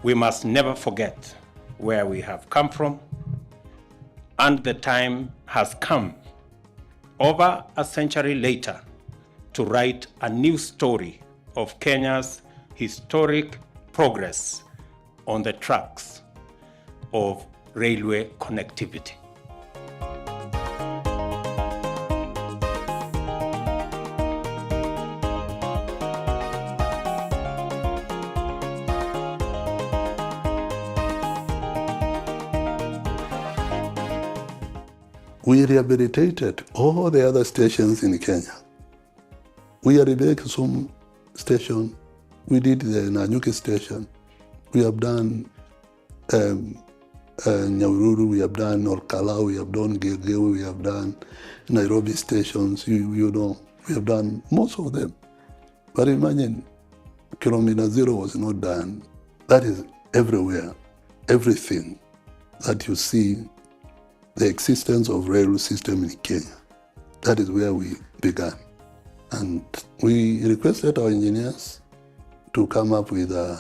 We must never forget where we have come from, and the time has come, over a century later, to write a new story of Kenya's historic progress on the tracks of railway connectivity. We rehabilitated all the other stations in Kenya. We are the Kisumu station, we did the Nanyuki station, we have done Nyahururu, we have done Olkalau, we have done Gilgil, we have done Nairobi stations, you know, we have done most of them. But imagine, Kilometer Zero was not done. That is everywhere, everything that you see, the existence of railway system in Kenya. That is where we began. And we requested our engineers to come up with a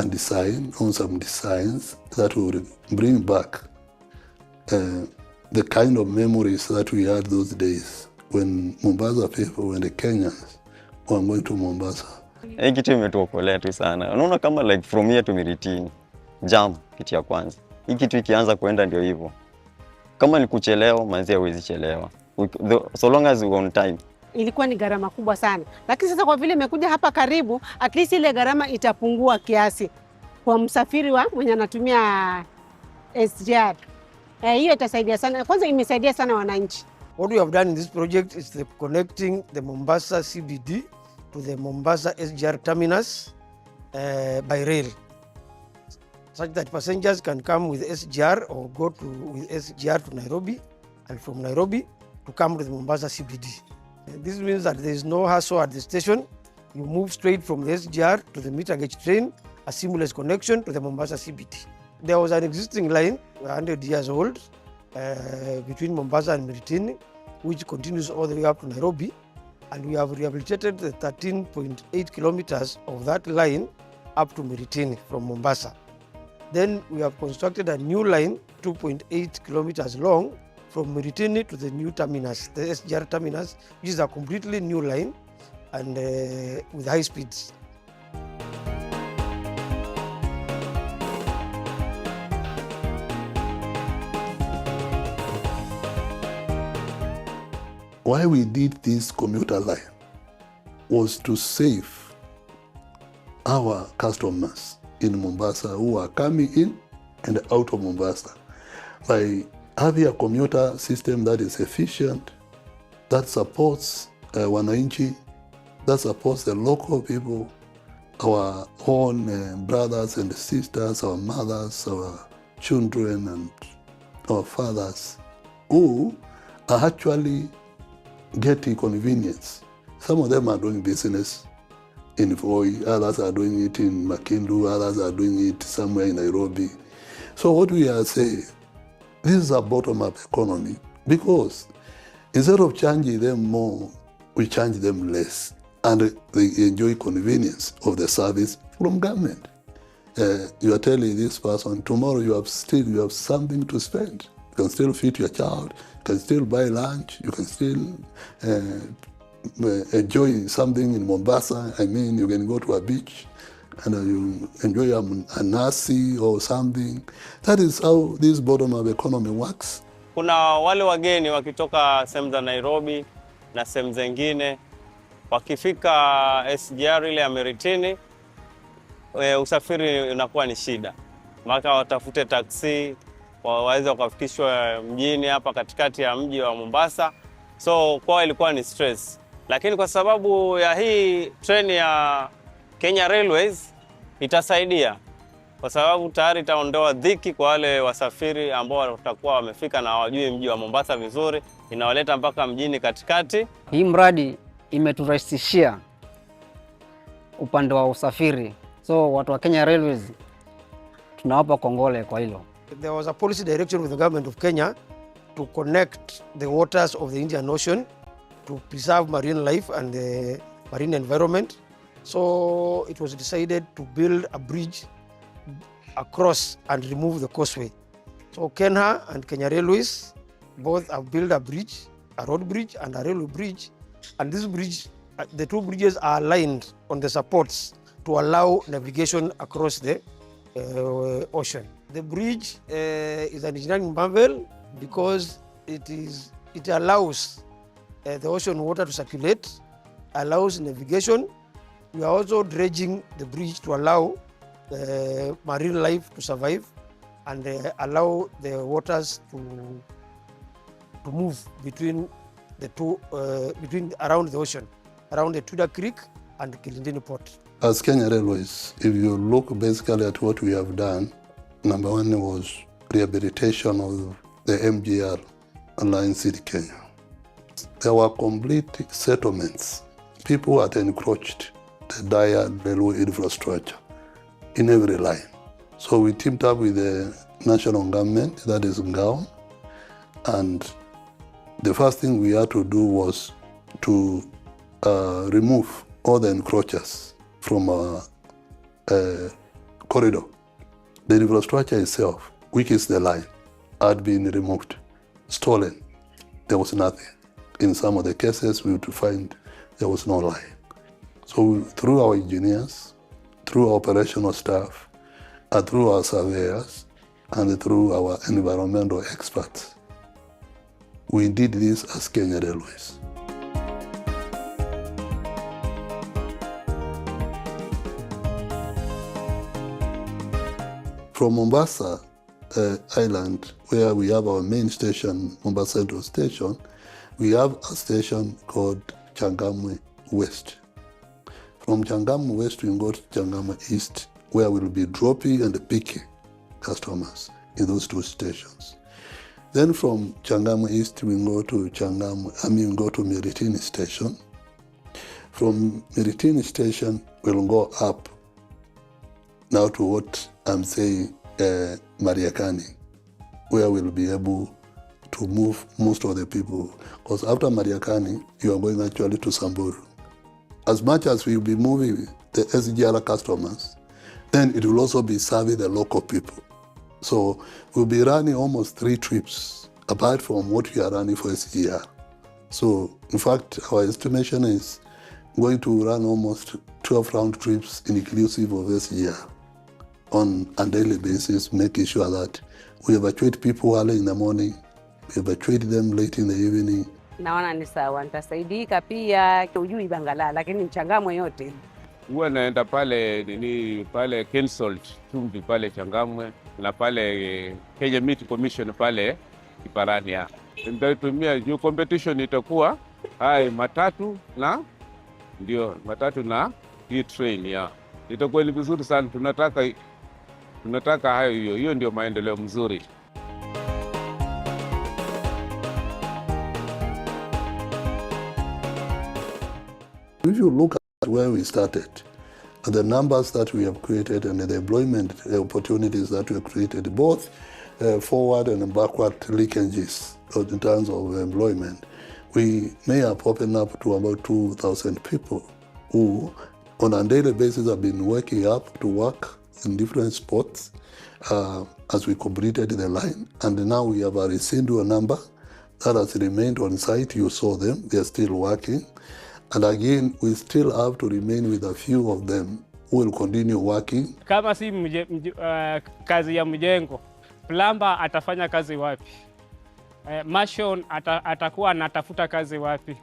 design, on some designs that would bring back the kind of memories that we had those days when Mombasa people, when the Kenyans were going to Mombasa. Hii kitu imetuokolea tu sana. Unaona kama like from here to Miritini, jam kitu ya kwanza. Hii kitu ikianza kuenda ndio hivyo. Kama ni kuchelewa, manzi huwezi chelewa. So long as we on time. Ilikuwa ni gharama kubwa sana. Lakini sasa kwa vile imekuja hapa karibu, at least ile gharama itapungua kiasi kwa msafiri wa mwenye anatumia SGR. Hiyo itasaidia sana. Kwanza imesaidia sana wananchi. What we have done in this project is connecting the Mombasa CBD to the Mombasa SGR terminus by rail, such that passengers can come with SGR or go with SGR to Nairobi, and from Nairobi to come to the Mombasa CBD. This means that there is no hassle at the station. You move straight from the SGR to the meter gauge train, a seamless connection to the Mombasa CBD. There was an existing line, 100 years old, between Mombasa and Miritini, which continues all the way up to Nairobi, and we have rehabilitated the 13.8 kilometers of that line up to Miritini from Mombasa. Then we have constructed a new line, 2.8 kilometers long, from Miritini to the new terminus, the SGR terminus, which is a completely new line and with high speeds. Why we did this commuter line was to save our customers in Mombasa who are coming in and out of Mombasa by having a commuter system that is efficient, that supports wananchi, that supports the local people, our own brothers and sisters, our mothers, our children and our fathers, who are actually getting convenience. Some of them are doing business in Voi, others are doing it in Makindu, others are doing it somewhere in Nairobi. So what we are saying, this is a bottom-up economy, because instead of charging them more, we charge them less, and they enjoy convenience of the service from government. You are telling this person, tomorrow you have something to spend. You can still feed your child, you can still buy lunch, you can still enjoy something in Mombasa. I mean, you can go to a beach and you enjoy a nasi or something. That is how this bottom-up economy works. Kuna wale wageni wakitoka sehemu za Nairobi na sehemu zingine, wakifika SGR ile ya Miritini, usafiri unakuwa ni shida. Maka watafute taksi, waweze wakafikishwa mjini hapa katikati ya mji wa Mombasa. So kwa ilikuwa ni stress. Lakini kwa sababu ya hii treni ya Kenya Railways itasaidia, kwa sababu tayari itaondoa dhiki kwa wale wasafiri ambao watakuwa wamefika na hawajui mji wa Mombasa vizuri, inawaleta mpaka mjini katikati. Hii mradi imeturahisishia upande wa usafiri. So watu wa Kenya Railways tunawapa kongole kwa hilo. There was a policy direction with the government of Kenya to connect the waters of the Indian Ocean to preserve marine life and the marine environment. So it was decided to build a bridge across and remove the causeway. So Kenya and Kenya Railways both have built a bridge, a road bridge and a railway bridge. And this bridge, the two bridges are aligned on the supports to allow navigation across the ocean. The bridge is an engineering marvel because it allows the ocean water to circulate, allows navigation. We are also dredging the bridge to allow marine life to survive and allow the waters to move between the two, around the ocean, around the Tudor Creek and Kilindini Port. As Kenya Railways, if you look basically at what we have done, number one was rehabilitation of the MGR line City Kenya. There were complete settlements. People had encroached the dire railway infrastructure in every line. So we teamed up with the national government, that is Ngao, and the first thing we had to do was to remove all the encroachers from our corridor. The infrastructure itself, which is the line, had been removed, stolen. There was nothing. In some of the cases, we would find there was no line. So through our engineers, through our operational staff, and through our surveyors, and through our environmental experts, we did this as Kenya Railways. From Mombasa Island, where we have our main station, Mombasa Central Station, we have a station called Changamwe West. From Changamwe West, we go to Changamwe East, where we'll be dropping and picking customers in those two stations. Then from Changamwe East, we go to Miritini Station. From Miritini Station, we'll go up now to what I'm saying, Mariakani, where we'll be able to move most of the people. Because after Mariakani, you are going actually to Samburu. As much as we'll be moving the SGR customers, then it will also be serving the local people. So we'll be running almost 3 trips, apart from what we are running for SGR. So in fact, our estimation is going to run almost 12 round trips inclusive of SGR on a daily basis, making sure that we evacuate people early in the morning, we evacuate them late in the evening. Naona ni sawa, nitasaidika pia. Ujui Bangala, lakini Changamwe yote. Huwa naenda pale Kensalt, Chumvi pale Changamwe, na pale Kenya Meat Commission pale Kiparani. Nitatumia juu competition itakuwa matatu na hii train ya. Itakuwa ni vizuri sana, tunataka hayo, hiyo ndio maendeleo mzuri. If you look at where we started, the numbers that we have created and the employment opportunities that we have created, both forward and backward linkages in terms of employment, we may have opened up to about 2,000 people who on a daily basis have been waking up to work in different spots as we completed the line. And now we have a residual number that has remained on site. You saw them, they are still working. And again, we still have to remain with a few of them who will continue working. Kama si kazi ya mjengo, plumber atafanya kazi wapi? Mason atakuwa anatafuta kazi wapi?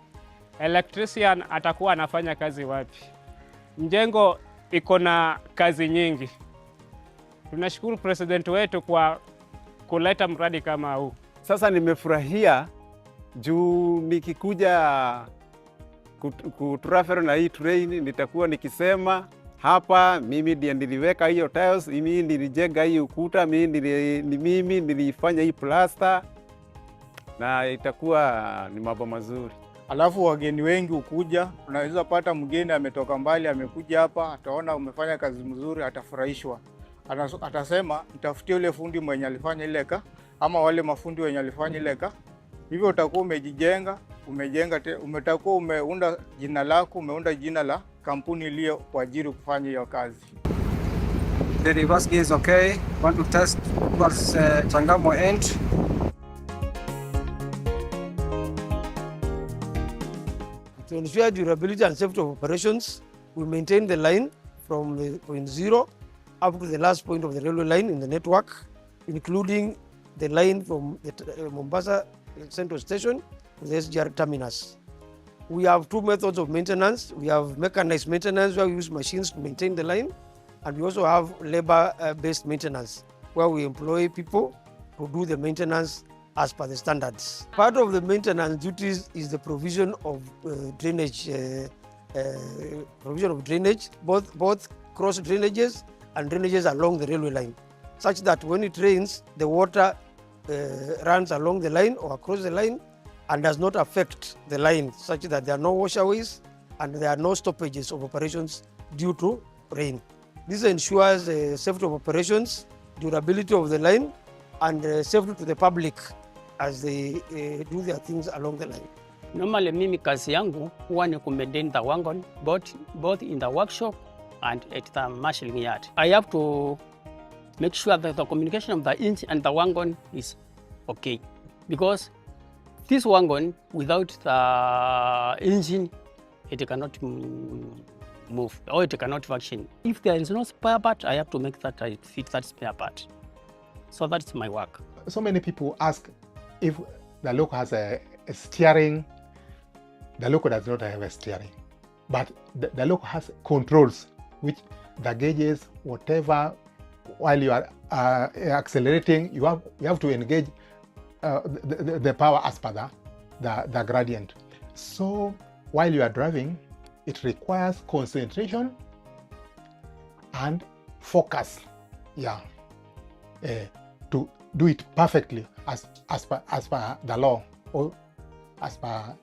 Electrician atakuwa anafanya kazi wapi? Mjengo iko na kazi nyingi. Tunashukuru president wetu kwa kuleta mradi kama huu. Sasa nimefurahia juu nikikuja kutravel na hii train nitakuwa nikisema hapa mimi ndiye niliweka hiyo tiles, mimi nilijenga hii ukuta, mimi nilifanya hii plaster, na itakuwa ni mambo mazuri. Alafu wageni wengi ukuja, unaweza pata mgeni ametoka mbali amekuja hapa, ataona umefanya kazi mzuri, atafurahishwa. Atasema nitafutie yule fundi mwenye alifanya ile ka, ama wale mafundi wenye alifanya ile ka. Hivyo utakuwa umejijenga umejenga, umetakuwa umeunda jina lako, umeunda jina la kampuni iliyo kuajiri kufanya hiyo kazi. The reverse gear is okay. Want to test towards Changamwe end. To ensure durability and safety of operations, we maintain the line from the point 0 up to the last point of the railway line in the network, including the line from the Mombasa Central Station to the SGR terminus. We have two methods of maintenance. We have mechanized maintenance, where we use machines to maintain the line, and we also have labor-based maintenance, where we employ people to do the maintenance as per the standards. Part of the maintenance duties is the provision of drainage, both cross drainages and drainages along the railway line, such that when it rains, the water runs along the line or across the line and does not affect the line, such that there are no washaways and there are no stoppages of operations due to rain. This ensures safety of operations, durability of the line, and safety to the public as they do their things along the line. Normally mimi kazi yangu huwa ni ku-maintain the wagon both in the workshop and at the marshalling yard. I have to make sure that the communication of the engine and the wagon is okay, because this wagon without the engine, it cannot move or it cannot function. If there is no spare part, I have to make that I fit that spare part. So that's my work. So many people ask if the loco has a steering. The loco does not have a steering, but the loco has controls, which the gauges, whatever, while you are accelerating, you have to engage the power as per the gradient. So while you are driving, it requires concentration and focus, to do it perfectly as per the law or as per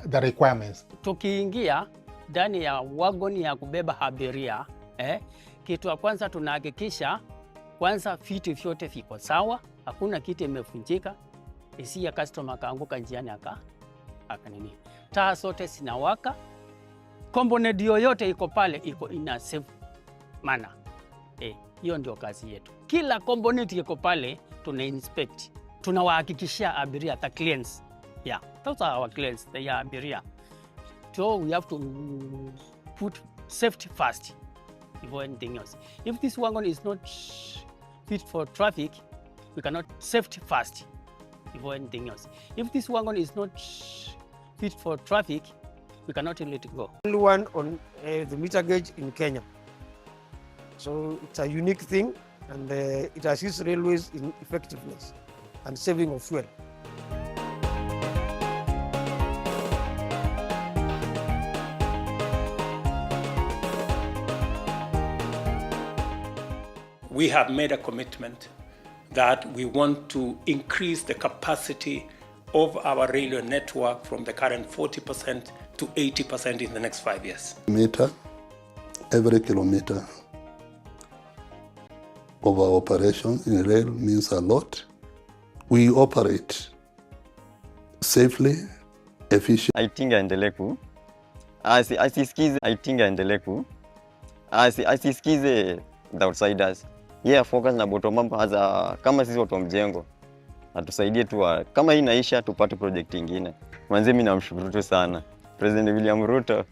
the requirements. Tukiingia ndani ya wagon ya kubeba abiria, kitu ya kwanza tunahakikisha kwanza vitu vyote viko sawa, hakuna kitu imevunjika, ya customer kaanguka njiani akanini. Taa zote zinawaka, component yoyote iko pale iko ina safe manner. Hiyo ndio kazi yetu. Kila component iko pale tuna inspect. Tunawahakikishia abiria, the clients. Yeah, those are our clients, they are abiria. So we have to put safety first before anything else. If this wagon is not fit for traffic, we cannot safety first before anything else. If this wagon is not fit for traffic, we cannot let it go. Only one on the meter gauge in Kenya. So it's a unique thing, and it assists railways in effectiveness and saving of fuel. We have made a commitment that we want to increase the capacity of our railway network from the current 40% to 80% in the next 5 years. Every kilometer of our operation in rail means a lot. We operate safely, efficient. I think aendelee asisikize the outsiders. Focus na bottom up kama sisi watu wa mjengo. Atusaidie tu kama hii inaisha tupate project nyingine. Mwanzo mimi namshukuru tu sana President William Ruto.